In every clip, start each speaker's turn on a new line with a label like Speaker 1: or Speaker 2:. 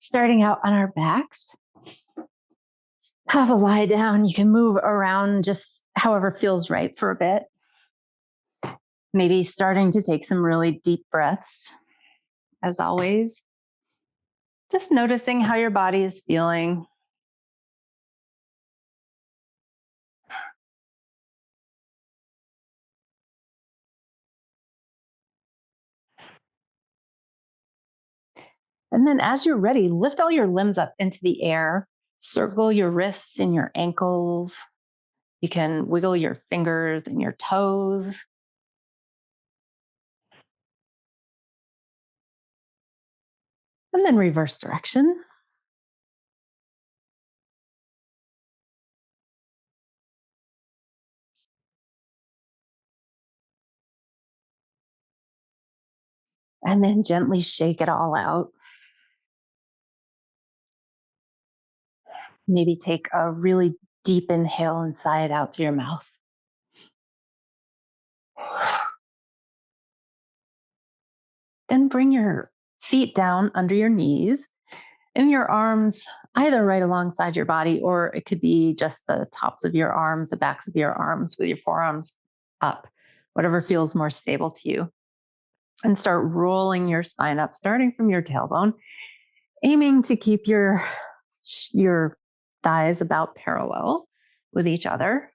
Speaker 1: Starting out on our backs, have a lie down. You can move around just however feels right for a bit. Maybe starting to take some really deep breaths, as always. Just noticing how your body is feeling. And then as you're ready, lift all your limbs up into the air. Circle your wrists and your ankles. You can wiggle your fingers and your toes. And then reverse direction. And then gently shake it all out. Maybe take a really deep inhale and sigh it out through your mouth. Then bring your feet down under your knees and your arms either right alongside your body, or it could be just the tops of your arms, the backs of your arms with your forearms up, whatever feels more stable to you. And start rolling your spine up, starting from your tailbone, aiming to keep your thighs about parallel with each other.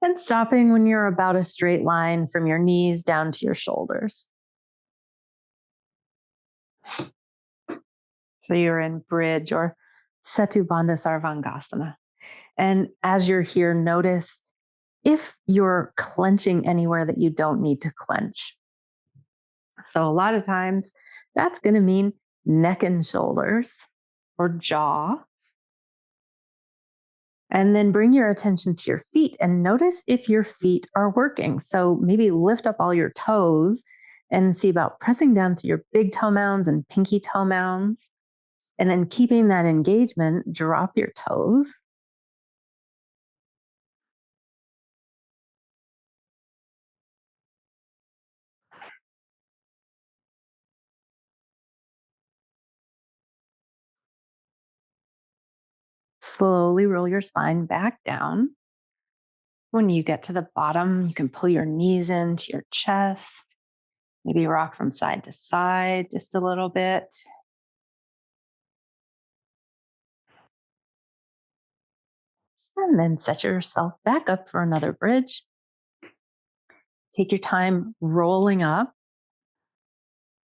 Speaker 1: And stopping when you're about a straight line from your knees down to your shoulders. So you're in bridge or Setu Bandha Sarvangasana. And as you're here, notice if you're clenching anywhere that you don't need to clench. So a lot of times that's going to mean neck and shoulders or jaw. And then bring your attention to your feet and notice if your feet are working. So maybe lift up all your toes and see about pressing down to your big toe mounds and pinky toe mounds. And then keeping that engagement, drop your toes. Slowly roll your spine back down. When you get to the bottom, you can pull your knees into your chest. Maybe rock from side to side just a little bit. And then set yourself back up for another bridge. Take your time rolling up,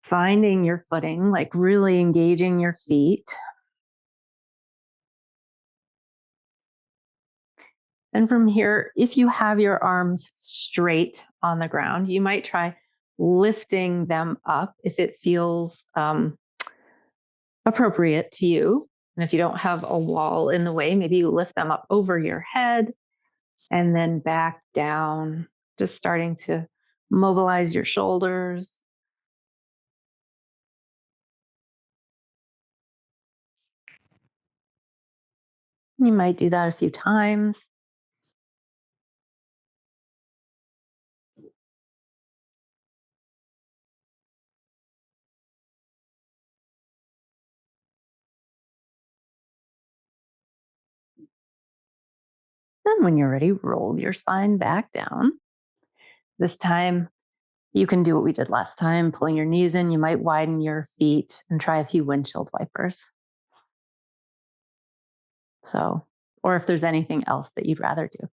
Speaker 1: finding your footing, like really engaging your feet. And from here, if you have your arms straight on the ground, you might try lifting them up if it feels appropriate to you. And if you don't have a wall in the way, maybe you lift them up over your head and then back down, just starting to mobilize your shoulders. You might do that a few times. Then when you're ready, roll your spine back down. This time, you can do what we did last time, pulling your knees in. You might widen your feet and try a few windshield wipers. So, or if there's anything else that you'd rather do.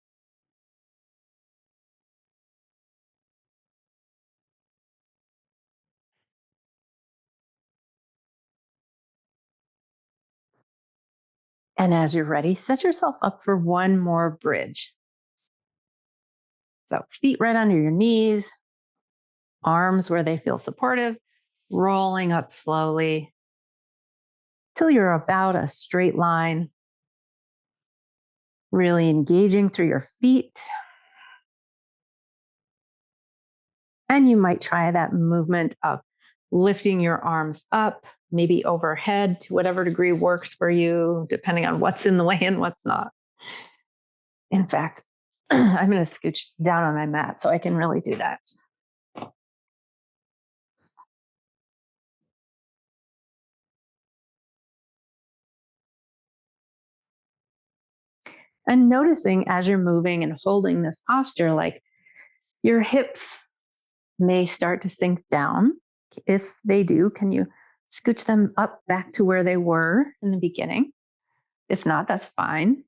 Speaker 1: And as you're ready, set yourself up for one more bridge. So, feet right under your knees, arms where they feel supportive, rolling up slowly till you're about a straight line, really engaging through your feet. And you might try that movement of lifting your arms up, maybe overhead to whatever degree works for you, depending on what's in the way and what's not. In fact, I'm going to scooch down on my mat so I can really do that. And noticing as you're moving and holding this posture, like your hips may start to sink down. If they do, can you scooch them up back to where they were in the beginning? If not, that's fine.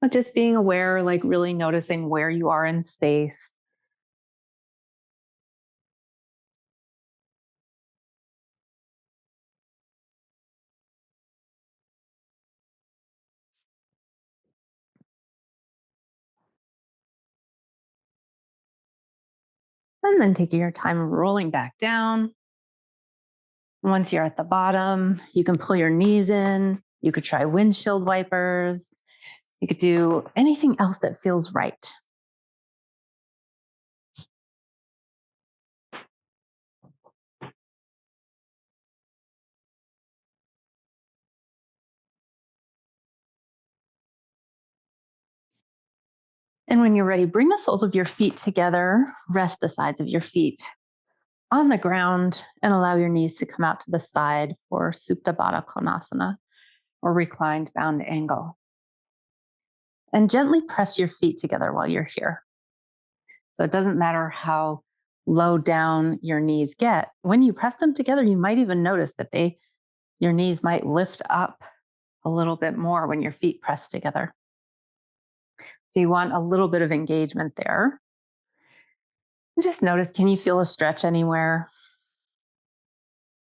Speaker 1: But just being aware, like really noticing where you are in space. And then taking your time rolling back down. Once you're at the bottom, you can pull your knees in. You could try windshield wipers. You could do anything else that feels right. And when you're ready, bring the soles of your feet together, rest the sides of your feet on the ground, and allow your knees to come out to the side for Supta Baddha Konasana, or reclined bound angle. And gently press your feet together while you're here. So it doesn't matter how low down your knees get. When you press them together, you might even notice that your knees might lift up a little bit more when your feet press together. So you want a little bit of engagement there. And just notice, can you feel a stretch anywhere?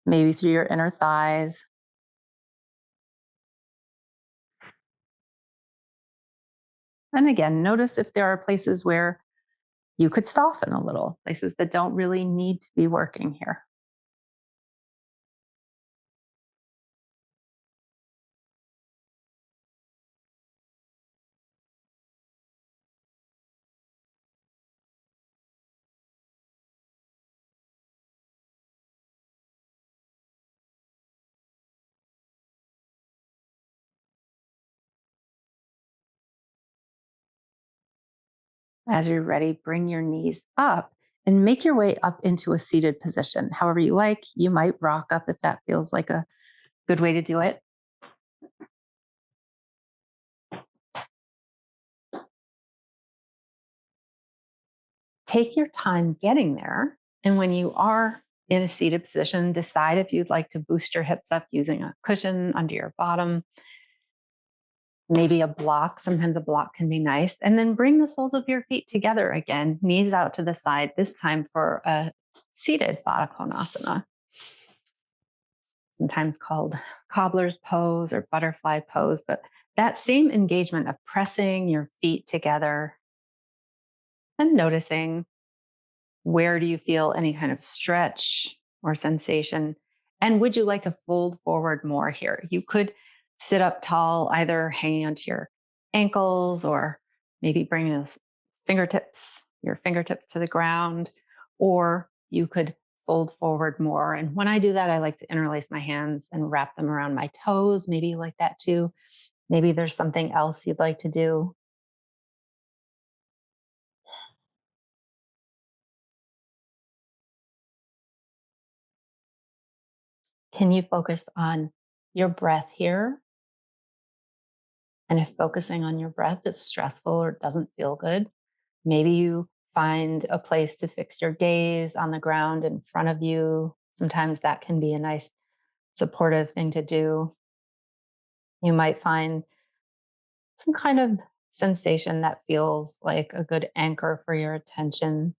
Speaker 1: Maybe through your inner thighs. And again, notice if there are places where you could soften a little, places that don't really need to be working here. As you're ready, bring your knees up and make your way up into a seated position. However you like, you might rock up if that feels like a good way to do it. Take your time getting there. And when you are in a seated position, decide if you'd like to boost your hips up using a cushion under your bottom, maybe a block. Sometimes a block can be nice. And then bring the soles of your feet together again, knees out to the side, this time for a seated Baddha Konasana, sometimes called cobbler's pose or butterfly pose. But that same engagement of pressing your feet together and noticing, where do you feel any kind of stretch or sensation? And would you like to fold forward more here? You could sit up tall, either hanging onto your ankles or maybe bring your fingertips to the ground, or you could fold forward more. And when I do that, I like to interlace my hands and wrap them around my toes. Maybe you like that too. Maybe there's something else you'd like to do. Can you focus on your breath here? And if focusing on your breath is stressful or doesn't feel good, maybe you find a place to fix your gaze on the ground in front of you. Sometimes that can be a nice supportive thing to do. You might find some kind of sensation that feels like a good anchor for your attention.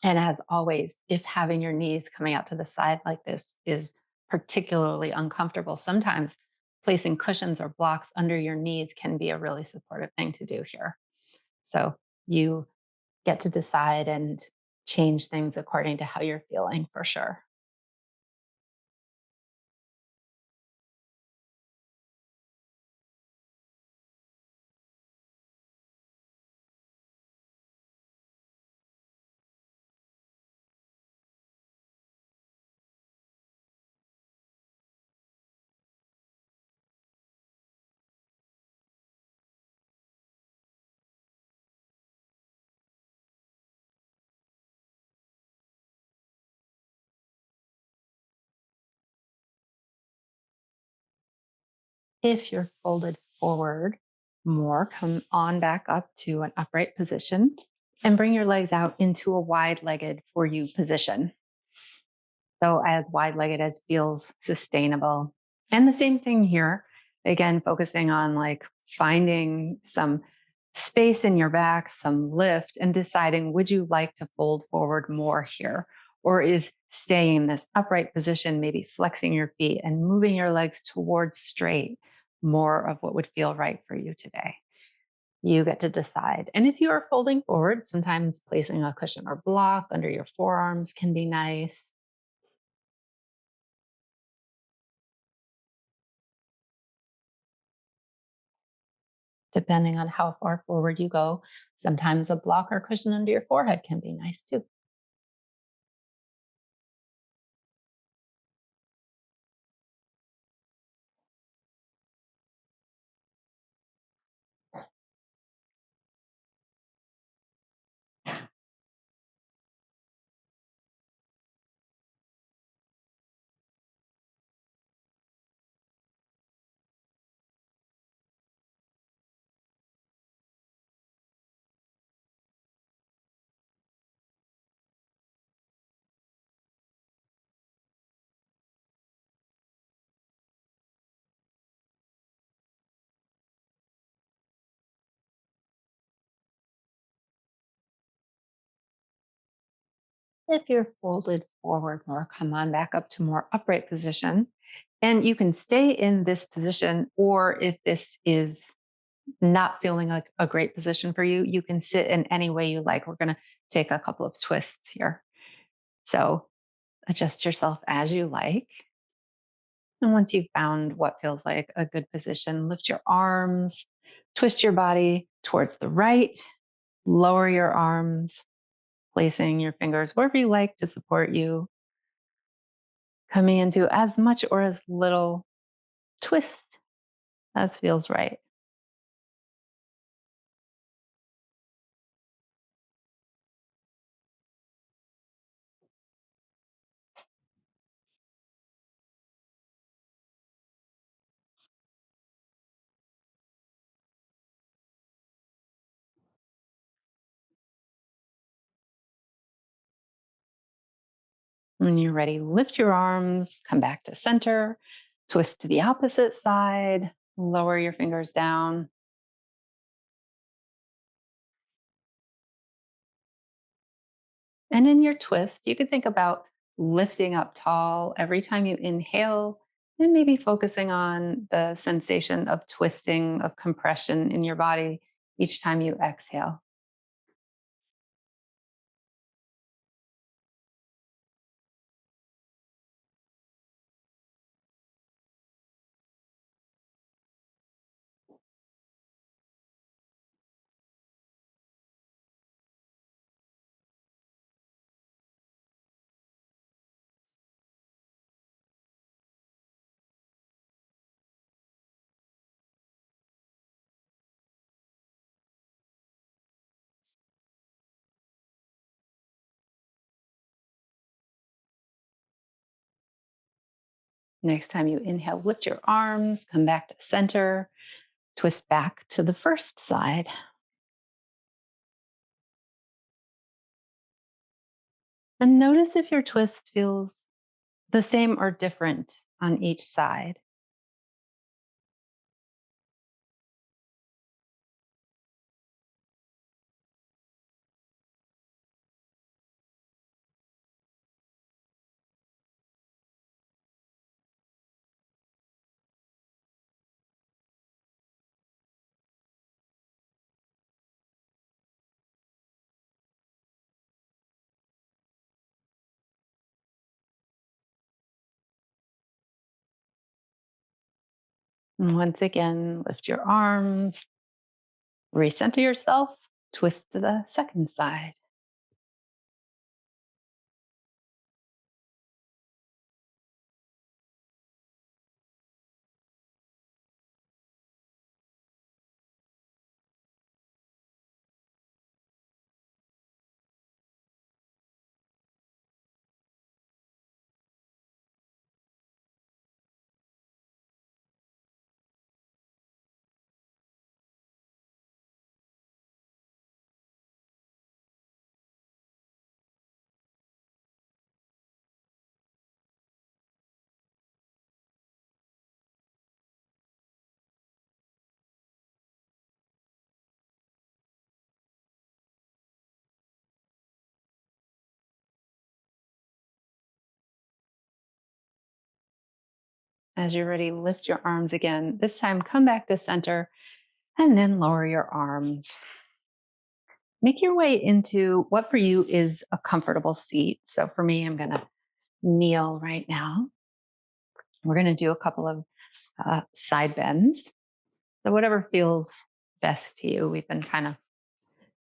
Speaker 1: And as always, if having your knees coming out to the side like this is particularly uncomfortable, sometimes placing cushions or blocks under your knees can be a really supportive thing to do here. So you get to decide and change things according to how you're feeling for sure. If you're folded forward more, come on back up to an upright position and bring your legs out into a wide legged for you position. So, as wide legged as feels sustainable. And the same thing here, again, focusing on like finding some space in your back, some lift, and deciding would you like to fold forward more here? Or is staying in this upright position, maybe flexing your feet and moving your legs towards straight, more of what would feel right for you today? You get to decide. And if you are folding forward, sometimes placing a cushion or block under your forearms can be nice. Depending on how far forward you go, sometimes a block or cushion under your forehead can be nice too. If you're folded forward more, come on back up to more upright position. And you can stay in this position, or if this is not feeling like a great position for you, you can sit in any way you like. We're going to take a couple of twists here. So adjust yourself as you like. And once you've found what feels like a good position, lift your arms, twist your body towards the right, lower your arms, placing your fingers wherever you like to support you, coming into as much or as little twist as feels right. When you're ready, lift your arms, come back to center, twist to the opposite side, lower your fingers down. And in your twist, you can think about lifting up tall every time you inhale and maybe focusing on the sensation of twisting, of compression in your body each time you exhale. Next time you inhale, lift your arms, come back to center, twist back to the first side. And notice if your twist feels the same or different on each side. And once again, lift your arms, recenter yourself, twist to the second side. As you're ready, lift your arms again. This time, come back to center and then lower your arms. Make your way into what for you is a comfortable seat. So for me, I'm going to kneel right now. We're going to do a couple of side bends. So whatever feels best to you. We've been kind of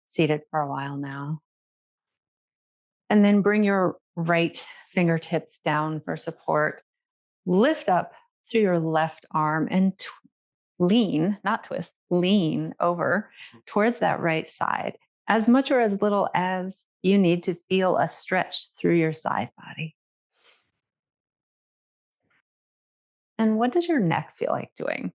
Speaker 1: seated for a while now. And then bring your right fingertips down for support. Lift up through your left arm and lean, not twist, lean over towards that right side, as much or as little as you need to feel a stretch through your side body. And what does your neck feel like doing?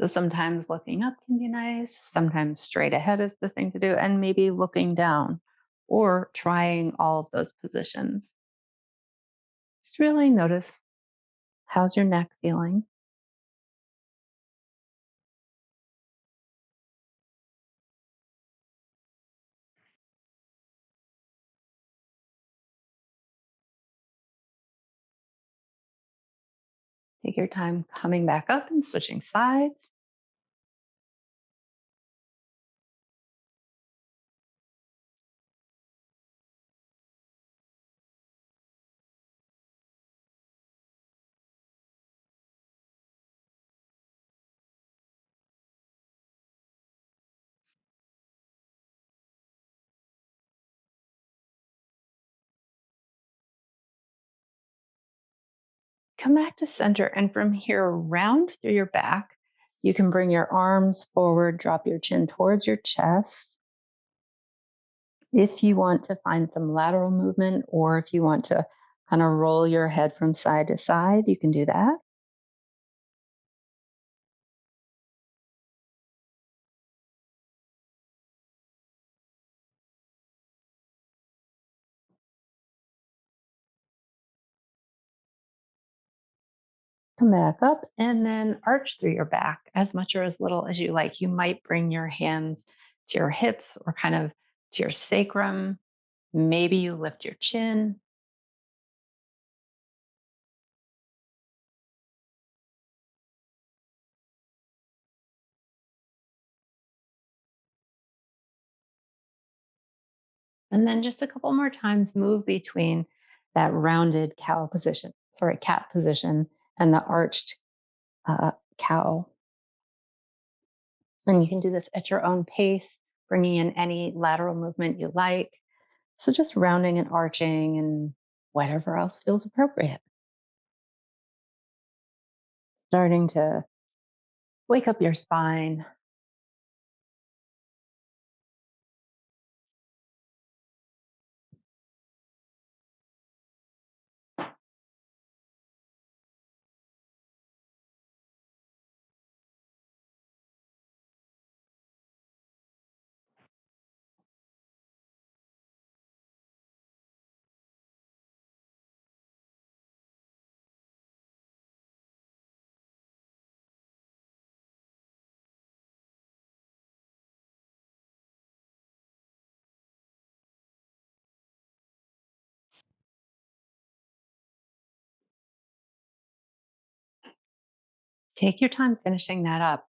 Speaker 1: So sometimes looking up can be nice, sometimes straight ahead is the thing to do, and maybe looking down or trying all of those positions. Just really notice, how's your neck feeling? Take your time coming back up and switching sides. Come back to center, and from here, round through your back. You can bring your arms forward, drop your chin towards your chest. If you want to find some lateral movement, or if you want to kind of roll your head from side to side, you can do that. Come back up and then arch through your back as much or as little as you like. You might bring your hands to your hips or kind of to your sacrum. Maybe you lift your chin. And then just a couple more times, move between that rounded cat position, and the arched cow. And you can do this at your own pace, bringing in any lateral movement you like. So just rounding and arching and whatever else feels appropriate. Starting to wake up your spine. Take your time finishing that up.